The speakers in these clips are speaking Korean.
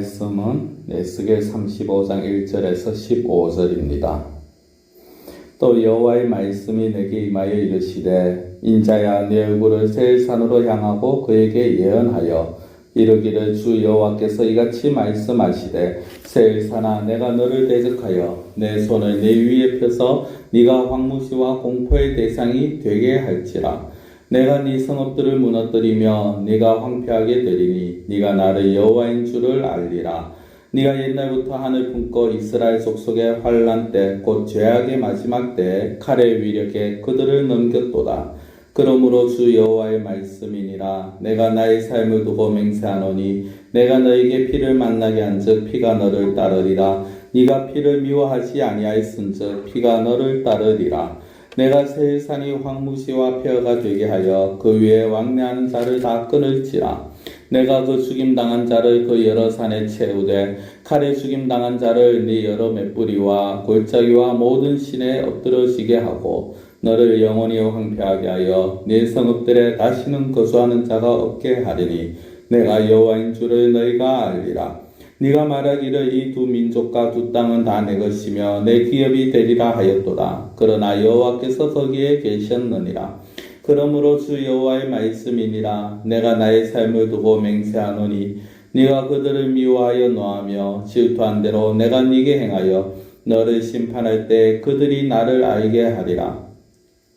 말씀은 에스겔 35장 1절에서 15절입니다. 또 여호와의 말씀이 내게 임하여 이르시되 인자야 네 얼굴을 세일산으로 향하고 그에게 예언하여 이르기를 주 여호와께서 이같이 말씀하시되 세일산아 내가 너를 대적하여 내 손을 네 위에 펴서 네가 황무지와 공포의 대상이 되게 할지라. 내가 네 성읍들을 무너뜨리며 네가 황폐하게 되리니 네가 나를 여호와인 줄을 알리라. 네가 옛날부터 하늘 품고 이스라엘 족속의 환난 때 곧 죄악의 마지막 때에 칼의 위력에 그들을 넘겼도다. 그러므로 주 여호와의 말씀이니라. 내가 나의 삶을 두고 맹세하노니 내가 너에게 피를 만나게 한즉 피가 너를 따르리라. 네가 피를 미워하지 아니하였은즉 피가 너를 따르리라. 내가 세일산이 황무지와 폐허가 되게 하여 그 위에 왕래하는 자를 다 끊을지라. 내가 그 죽임당한 자를 그 여러 산에 채우되 칼에 죽임당한 자를 네 여러 맷뿌리와 골짜기와 모든 신에 엎드러지게 하고 너를 영원히 황폐하게 하여 네 성읍들에 다시는 거주하는 자가 없게 하리니 내가 여호와인 줄을 너희가 알리라. 네가 말하기를 이 두 민족과 두 땅은 다 내 것이며 내 기업이 되리라 하였도다. 그러나 여호와께서 거기에 계셨느니라. 그러므로 주 여호와의 말씀이니라. 내가 나의 삶을 두고 맹세하노니 네가 그들을 미워하여 노하며 질투한 대로 내가 네게 행하여 너를 심판할 때 그들이 나를 알게 하리라.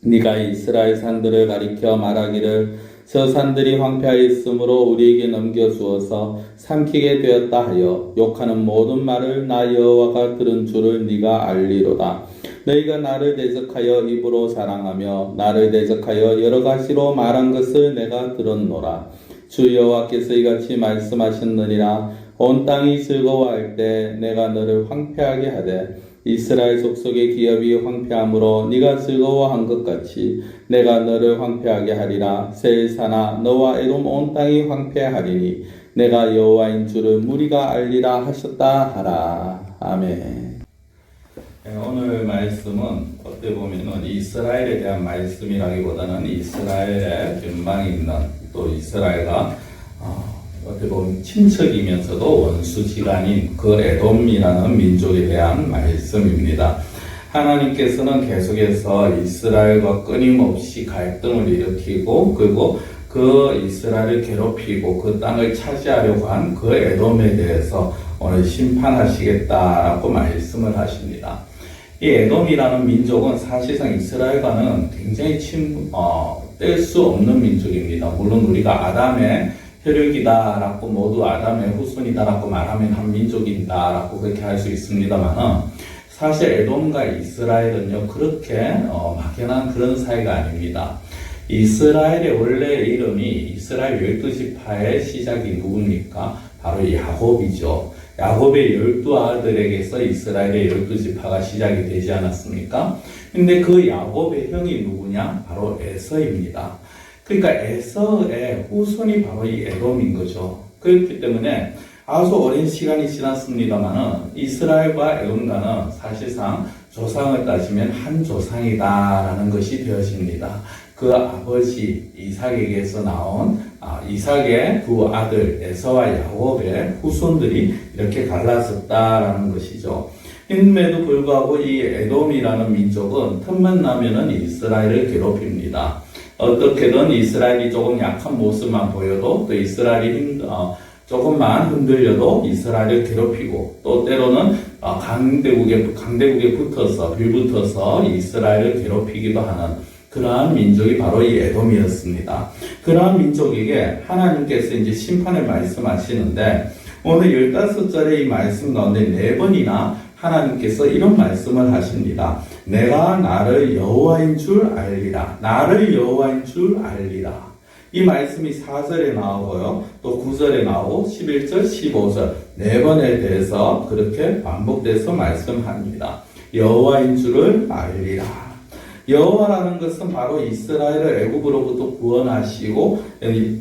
네가 이스라엘 산들을 가리켜 말하기를 저 산들이 황폐하였으므로 우리에게 넘겨주어서 삼키게 되었다 하여 욕하는 모든 말을 나 여호와가 들은 줄을 네가 알리로다. 너희가 나를 대적하여 입으로 자랑하며 나를 대적하여 여러 가지로 말한 것을 내가 들었노라. 주 여호와께서 이같이 말씀하셨느니라. 온 땅이 즐거워할 때 내가 너를 황폐하게 하되 이스라엘 족속의 기업이 황폐함으로 네가 즐거워한 것 같이 내가 너를 황폐하게 하리라. 세일산아 너와 에돔 온 땅이 황폐하리니 내가 여호와인 줄을 무리가 알리라 하셨다 하라. 아멘. 오늘 말씀은 어떻게 보면은 이스라엘에 대한 말씀이라기보다는 이스라엘의 변방이 있는 또 이스라엘과 어떻게 보면 친척이면서도 원수지간인 그 에돔이라는 민족에 대한 말씀입니다. 하나님께서는 계속해서 이스라엘과 끊임없이 갈등을 일으키고 그리고 그 이스라엘을 괴롭히고 그 땅을 차지하려고 한 그 에돔에 대해서 오늘 심판하시겠다라고 말씀을 하십니다. 이 에돔이라는 민족은 사실상 이스라엘과는 굉장히 뗄 수 없는 민족입니다. 물론 우리가 아담의 혈육이다라고 모두 아담의 후손이다라고 말하면 한 민족이다라고 그렇게 할 수 있습니다만 사실 에돔과 이스라엘은요 그렇게 막연한 그런 사이가 아닙니다. 이스라엘의 원래 이름이 이스라엘 12지파의 시작이 누굽니까? 바로 야곱이죠. 야곱의 12아들에게서 이스라엘의 12지파가 시작이 되지 않았습니까? 근데 그 야곱의 형이 누구냐? 바로 에서입니다. 그러니까 에서의 후손이 바로 이 에돔인 거죠. 그렇기 때문에 아주 오랜 시간이 지났습니다만은 이스라엘과 에돔과는 사실상 조상을 따지면 한 조상이다라는 것이 되어집니다. 그 아버지 이삭에게서 나온 이삭의 두 아들 에서와 야곱의 후손들이 이렇게 갈라졌다라는 것이죠. 임에도 불구하고 이 에돔이라는 민족은 틈만 나면은 이스라엘을 괴롭힙니다. 어떻게든 이스라엘이 조금 약한 모습만 보여도 또 이스라엘이 조금만 흔들려도 이스라엘을 괴롭히고 또 때로는 강대국에 붙어서 빌붙어서 이스라엘을 괴롭히기도 하는 그러한 민족이 바로 이 에돔이었습니다. 그러한 민족에게 하나님께서 이제 심판을 말씀하시는데 오늘 15절의 이 말씀 가운데 4번이나 하나님께서 이런 말씀을 하십니다. 내가 나를 여호와인 줄 알리라. 나를 여호와인 줄 알리라. 이 말씀이 4절에 나오고요. 또 9절에 나오고 11절, 15절 4번에 대해서 그렇게 반복돼서 말씀합니다. 여호와인 줄을 알리라. 여호와라는 것은 바로 이스라엘을 애굽으로부터 구원하시고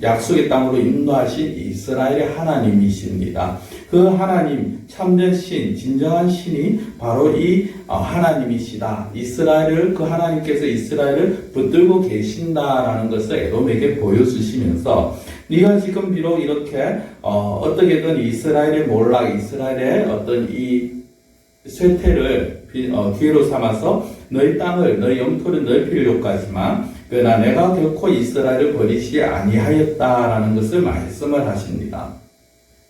약속의 땅으로 인도하신 이스라엘의 하나님이십니다. 그 하나님, 참된 신, 진정한 신이 바로 이 하나님이시다. 그 하나님께서 이스라엘을 붙들고 계신다라는 것을 에돔에게 보여주시면서 네가 지금 비록 이렇게 어떻게든 이스라엘의 몰락, 이스라엘의 어떤 이 쇠퇴를 기회로 삼아서 너희 땅을, 너희 영토를 넓히려고 하지만 그러나 내가 결코 이스라엘을 버리지 아니하였다라는 것을 말씀을 하십니다.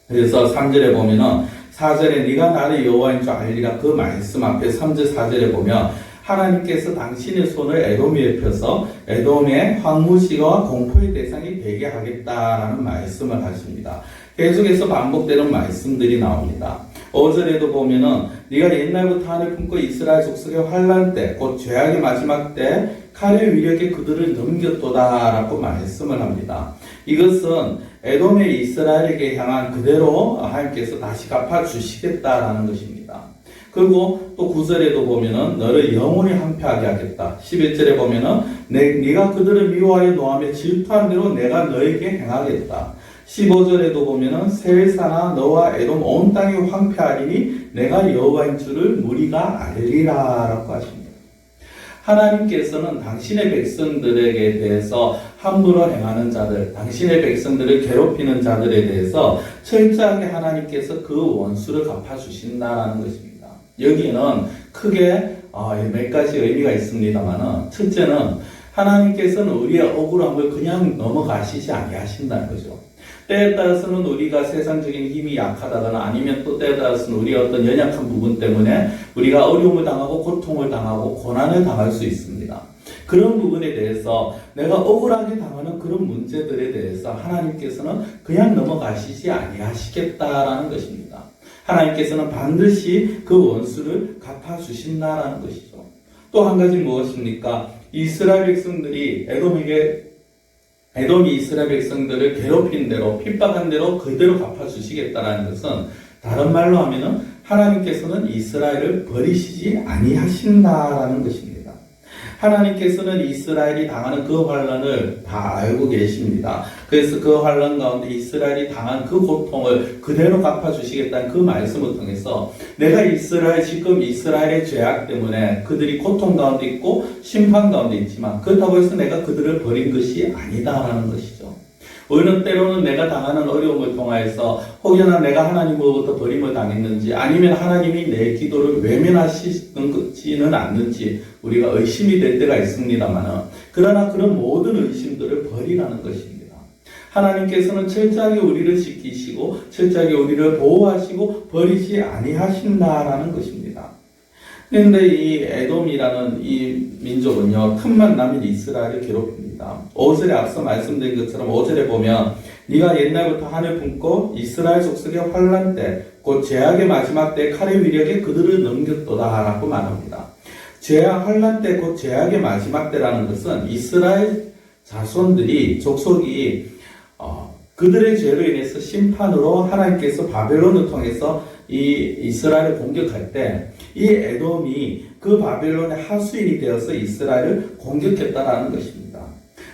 그래서 3절에 보면은 4절에 네가 나를 여호와인 줄 알리라 그 말씀 앞에 3절 4절에 보면 하나님께서 당신의 손을 에돔 위에 펴서 에돔의 황무지와 공포의 대상이 되게 하겠다라는 말씀을 하십니다. 계속해서 반복되는 말씀들이 나옵니다. 5절에도 보면은 네가 옛날부터 하늘 품고 이스라엘 족속의 환난 때 곧 죄악의 마지막 때 칼의 위력에 그들을 넘겼도다라고 말씀을 합니다. 이것은 에돔의 이스라엘에게 향한 그대로 하나님께서 다시 갚아주시겠다라는 것입니다. 그리고 또 9절에도 보면은 너를 영원히 항폐하게 하겠다. 11절에 보면은 네가 그들을 미워하여 노하며 질투한 대로 내가 너에게 행하겠다. 15절에도 보면은 세일사나 너와 에돔 온 땅이 황폐하리니 내가 여호와인 줄을 무리가 알리라라고 하십니다. 하나님께서는 당신의 백성들에게 대해서 함부로 행하는 자들, 당신의 백성들을 괴롭히는 자들에 대해서 철저하게 하나님께서 그 원수를 갚아주신다라는 것입니다. 여기는 크게 몇 가지 의미가 있습니다만은 첫째는 하나님께서는 우리의 억울함을 그냥 넘어가시지 아니하신다는 거죠. 때에 따라서는 우리가 세상적인 힘이 약하다거나 아니면 또 때에 따라서는 우리의 어떤 연약한 부분 때문에 우리가 어려움을 당하고 고통을 당하고 고난을 당할 수 있습니다. 그런 부분에 대해서 내가 억울하게 당하는 그런 문제들에 대해서 하나님께서는 그냥 넘어가시지 아니하시겠다라는 것입니다. 하나님께서는 반드시 그 원수를 갚아주신다라는 것이죠. 또 한 가지 무엇입니까? 이스라엘 백성들이 에돔이 이스라엘 백성들을 괴롭힌 대로, 핍박한 대로 그대로 갚아주시겠다는 것은 다른 말로 하면은 하나님께서는 이스라엘을 버리시지 아니하신다라는 것입니다. 하나님께서는 이스라엘이 당하는 그 환난을 다 알고 계십니다. 그래서 그 환난 가운데 이스라엘이 당한 그 고통을 그대로 갚아주시겠다는 그 말씀을 통해서 내가 지금 이스라엘의 죄악 때문에 그들이 고통 가운데 있고 심판 가운데 있지만 그렇다고 해서 내가 그들을 버린 것이 아니다라는 것이죠. 오히려 때로는 내가 당하는 어려움을 통하여서 혹여나 내가 하나님으로부터 버림을 당했는지 아니면 하나님이 내 기도를 외면하시지는 않는지 우리가 의심이 될 때가 있습니다만 그러나 그런 모든 의심들을 버리라는 것입니다. 하나님께서는 철저하게 우리를 지키시고 철저하게 우리를 보호하시고 버리지 아니하신다라는 것입니다. 그런데 이 에돔이라는 이 민족은요, 틈만 나면 이스라엘을 괴롭힙니다. 5절에 앞서 말씀드린 것처럼 5절에 보면 네가 옛날부터 하늘 품고 이스라엘 족속의 환난 때 곧 죄악의 마지막 때 칼의 위력에 그들을 넘겼도다 라고 말합니다. 환난 때 곧 죄악의 마지막 때라는 것은 이스라엘 자손들이 족속이 그들의 죄로 인해서 심판으로 하나님께서 바벨론을 통해서 이 이스라엘을 공격할 때 이 에돔이 그 바벨론의 하수인이 되어서 이스라엘을 공격했다라는 것입니다.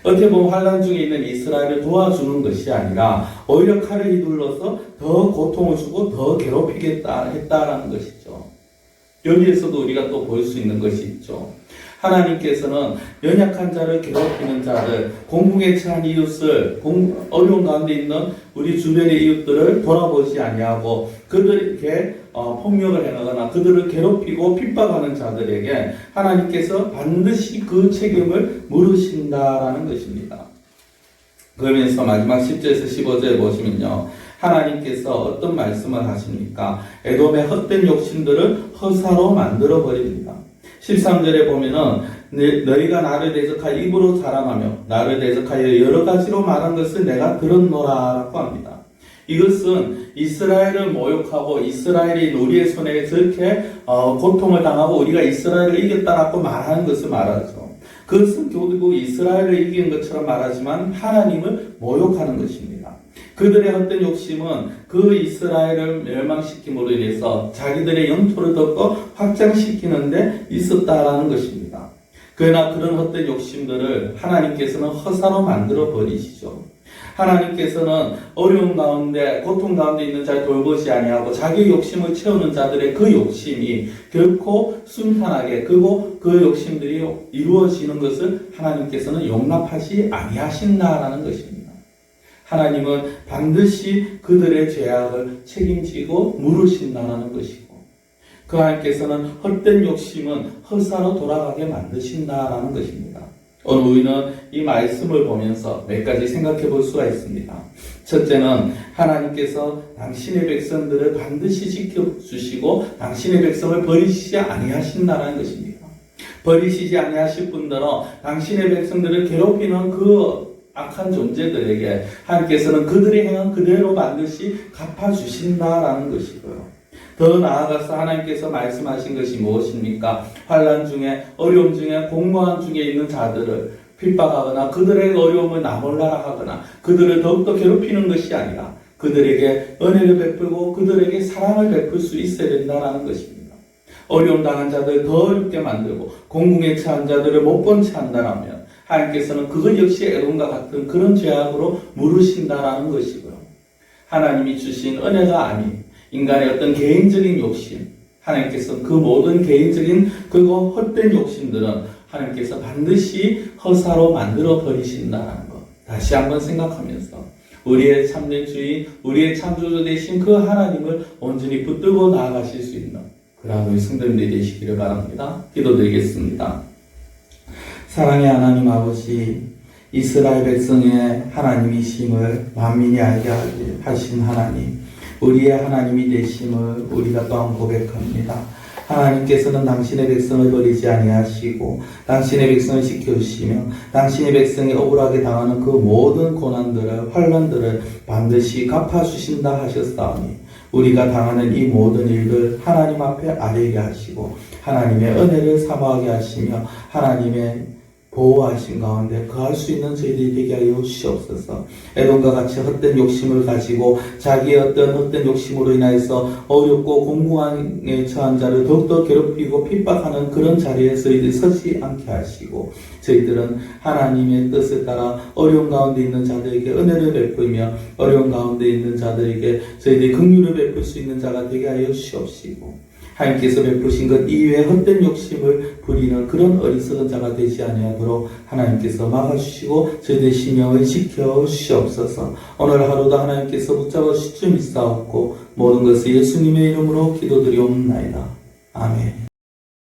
어떻게 보면 환난 중에 있는 이스라엘을 도와주는 것이 아니라 오히려 칼을 휘둘러서 더 고통을 주고 더 괴롭히겠다 했다라는 것이죠. 여기에서도 우리가 또 볼 수 있는 것이 있죠. 하나님께서는 연약한 자를 괴롭히는 자를, 공공에 처한 이웃을, 어려운 가운데 있는 우리 주변의 이웃들을 돌아보지 아니하고 그들에게 폭력을 행하거나 그들을 괴롭히고 핍박하는 자들에게 하나님께서 반드시 그 책임을 물으신다라는 것입니다. 그러면서 마지막 10절에서 15절에 보시면요, 하나님께서 어떤 말씀을 하십니까? 에돔의 헛된 욕심들을 허사로 만들어 버립니다. 13절에 보면은 너희가 나를 대적하여 입으로 자랑하며 나를 대적하여 여러 가지로 말한 것을 내가 들었노라라고 합니다. 이것은 이스라엘을 모욕하고 이스라엘이 우리의 손에 저렇게 고통을 당하고 우리가 이스라엘을 이겼다라고 말하는 것을 말하죠. 그것은 결국 이스라엘을 이긴 것처럼 말하지만 하나님을 모욕하는 것입니다. 그들의 헛된 욕심은 그 이스라엘을 멸망시킴으로 인해서 자기들의 영토를 더 확장시키는데 있었다라는 것입니다. 그러나 그런 헛된 욕심들을 하나님께서는 허사로 만들어 버리시죠. 하나님께서는 어려운 가운데 고통 가운데 있는 자를 돌보지 아니하고 자기 욕심을 채우는 자들의 그 욕심이 결코 순탄하게 그리고 그 욕심들이 이루어지는 것을 하나님께서는 용납하지 아니하신다라는 것입니다. 하나님은 반드시 그들의 죄악을 책임지고 물으신다는 것이고, 그 하나님께서는 헛된 욕심은 헛사로 돌아가게 만드신다라는 것입니다. 오늘 우리는 이 말씀을 보면서 몇 가지 생각해 볼 수가 있습니다. 첫째는 하나님께서 당신의 백성들을 반드시 지켜주시고 당신의 백성을 버리시지 아니하신다는 것입니다. 버리시지 아니하실 뿐더러 당신의 백성들을 괴롭히는 그 악한 존재들에게 하나님께서는 그들의 행한 그대로 반드시 갚아주신다라는 것이고요. 더 나아가서 하나님께서 말씀하신 것이 무엇입니까? 환난 중에, 어려움 중에, 공고한 중에 있는 자들을 핍박하거나 그들의 어려움을 나몰라라 하거나 그들을 더욱더 괴롭히는 것이 아니라 그들에게 은혜를 베풀고 그들에게 사랑을 베풀 수 있어야 된다는 것입니다. 어려움 당한 자들을 더 어렵게 만들고 공궁에 처한 자들을 못 본 채 한다면 하나님께서는 그것 역시 에돔과 같은 그런 죄악으로 물으신다라는 것이고요. 하나님이 주신 은혜가 아닌 인간의 어떤 개인적인 욕심, 하나님께서 그 모든 개인적인 그리고 헛된 욕심들은 하나님께서 반드시 허사로 만들어 버리신다는 것. 다시 한번 생각하면서 우리의 참된 주인, 우리의 창조주 되신 그 하나님을 온전히 붙들고 나아가실 수 있는 그러한 우리 성도님들이 되시기를 바랍니다. 기도드리겠습니다. 사랑의 하나님 아버지, 이스라엘 백성의 하나님이심을 만민이 알게 하신 하나님, 우리의 하나님이 되심을 우리가 또한 고백합니다. 하나님께서는 당신의 백성을 버리지 아니하시고 당신의 백성을 지켜주시며 당신의 백성이 억울하게 당하는 그 모든 고난들을 환난들을 반드시 갚아주신다 하셨사오니 우리가 당하는 이 모든 일들 하나님 앞에 아뢰게 하시고 하나님의 은혜를 사모하게 하시며 하나님의 보호하신 가운데 거할 수 있는 저희들이 되게 하여 주시옵소서. 에돔과 같이 헛된 욕심을 가지고 자기의 어떤 헛된 욕심으로 인하여서 어렵고 공고한에 처한 자를 더욱더 괴롭히고 핍박하는 그런 자리에 저희들이 서지 않게 하시고 저희들은 하나님의 뜻을 따라 어려운 가운데 있는 자들에게 은혜를 베풀며 어려운 가운데 있는 자들에게 저희들이 긍휼을 베풀 수 있는 자가 되게 하여 주시옵시고 하나님께서 베푸신 것 이외에 헛된 욕심을 부리는 그런 어리석은 자가 되지 아니하도록 하나님께서 막아주시고 저희들의 심령을 지켜주시옵소서. 오늘 하루도 하나님께서 붙잡아 주시옵소서. 모든 것을 예수님의 이름으로 기도드리옵나이다. 아멘.